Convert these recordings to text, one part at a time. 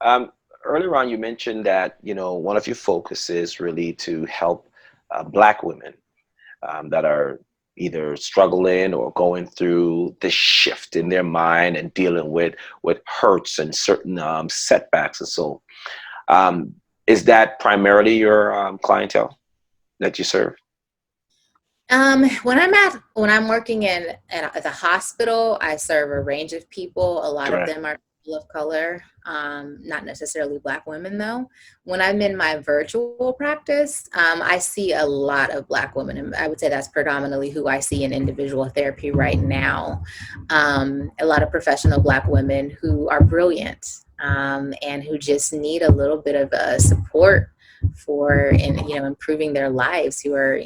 Um, Earlier on, you mentioned that, one of your focuses really to help Black women that are either struggling or going through this shift in their mind and dealing with hurts and certain setbacks. And so, um, is that primarily your clientele that you serve? When I'm working at the hospital, I serve a range of people. A lot of Correct. them are people of color, not necessarily Black women though. When I'm in my virtual practice, I see a lot of Black women, and I would say that's predominantly who I see in individual therapy right now. A lot of professional Black women who are brilliant, and who just need a little bit of support for improving their lives, who are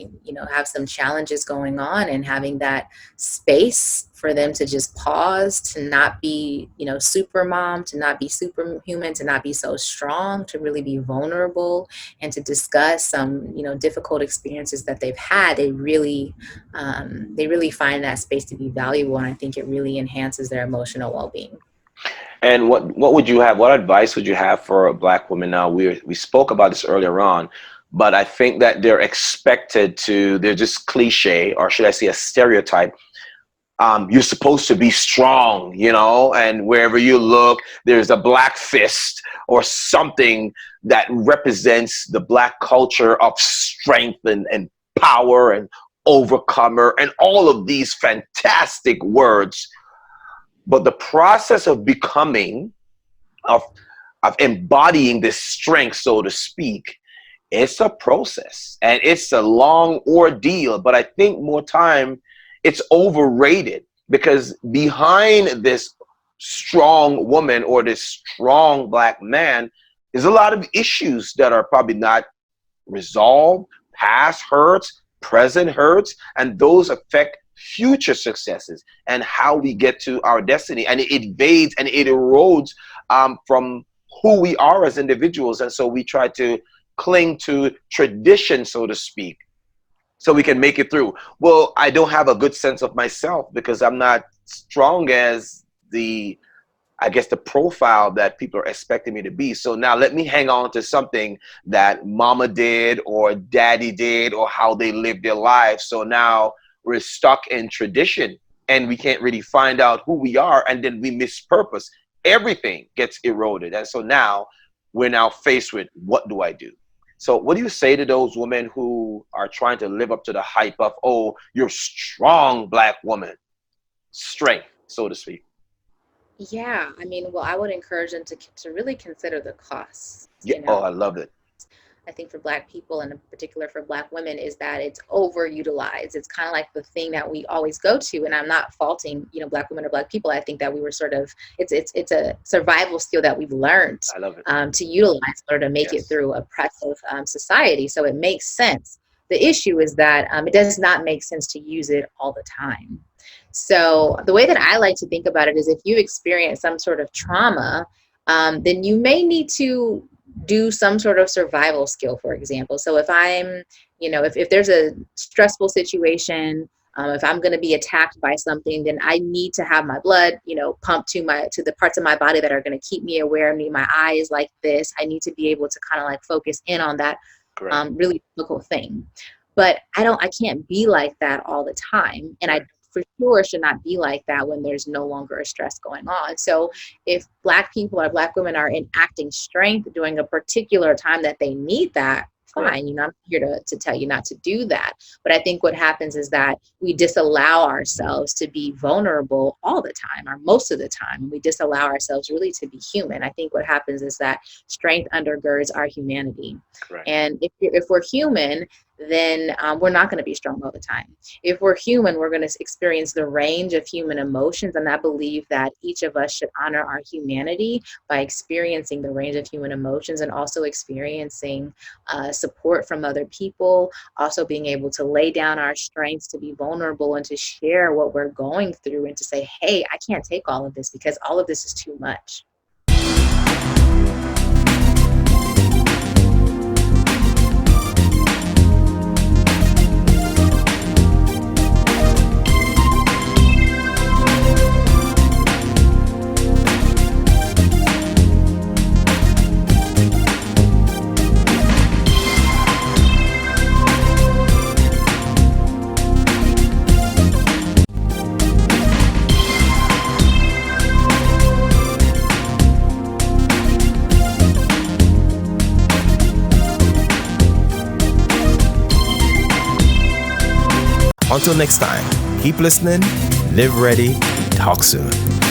have some challenges going on, and having that space for them to just pause, to not be super mom, to not be superhuman, to not be so strong, to really be vulnerable, and to discuss some difficult experiences that they've had. They really find that space to be valuable, and I think it really enhances their emotional well-being. And what would you have? What advice would you have for a Black woman? Now, we spoke about this earlier on, but I think that they're expected to. They're just cliche, or should I say, a stereotype. You're supposed to be strong, and wherever you look, there's a black fist or something that represents the Black culture of strength and power and overcomer and all of these fantastic words. But the process of becoming, of embodying this strength, so to speak, it's a process and it's a long ordeal. But I think more time it's overrated, because behind this strong woman or this strong Black man is a lot of issues that are probably not resolved, past hurts, present hurts, and those affect future successes and how we get to our destiny. And it invades and it erodes from who we are as individuals. And so we try to cling to tradition, so to speak, so we can make it through. Well, I don't have a good sense of myself because I'm not strong as the profile that people are expecting me to be. So now let me hang on to something that mama did or daddy did or how they lived their lives. So now we're stuck in tradition and we can't really find out who we are, and then we miss purpose. Everything gets eroded. And so now we're now faced with, what do I do? So what do you say to those women who are trying to live up to the hype of, oh, you're strong Black woman, strength, so to speak? Yeah, I mean, well, I would encourage them to really consider the costs. Yeah. Oh, I love it. I think for Black people, and in particular for Black women, is that it's overutilized. It's kind of like the thing that we always go to, and I'm not faulting, Black women or Black people. I think that we were sort of, it's a survival skill that we've learned I love it. to utilize in order to make it Yes. through oppressive society. So it makes sense. The issue is that it does not make sense to use it all the time. So the way that I like to think about it is, if you experience some sort of trauma, then you may need to do some sort of survival skill, for example. So if I'm, if there's a stressful situation, if I'm going to be attacked by something, then I need to have my blood, pumped to the parts of my body that are going to keep me aware. I need my eyes like this. I need to be able to kind of like focus in on that really difficult thing. But I can't be like that all the time. And I for sure should not be like that when there's no longer a stress going on. So if Black people or Black women are enacting strength during a particular time that they need that, fine. I'm here to tell you not to do that. But I think what happens is that we disallow ourselves to be vulnerable all the time, or most of the time. We disallow ourselves really to be human. I think what happens is that strength undergirds our humanity. And if we're human, then we're not going to be strong all the time. If we're human, we're going to experience the range of human emotions. And I believe that each of us should honor our humanity by experiencing the range of human emotions, and also experiencing support from other people, also being able to lay down our strengths, to be vulnerable and to share what we're going through, and to say, hey, I can't take all of this because all of this is too much. Until next time, keep listening, live ready, talk soon.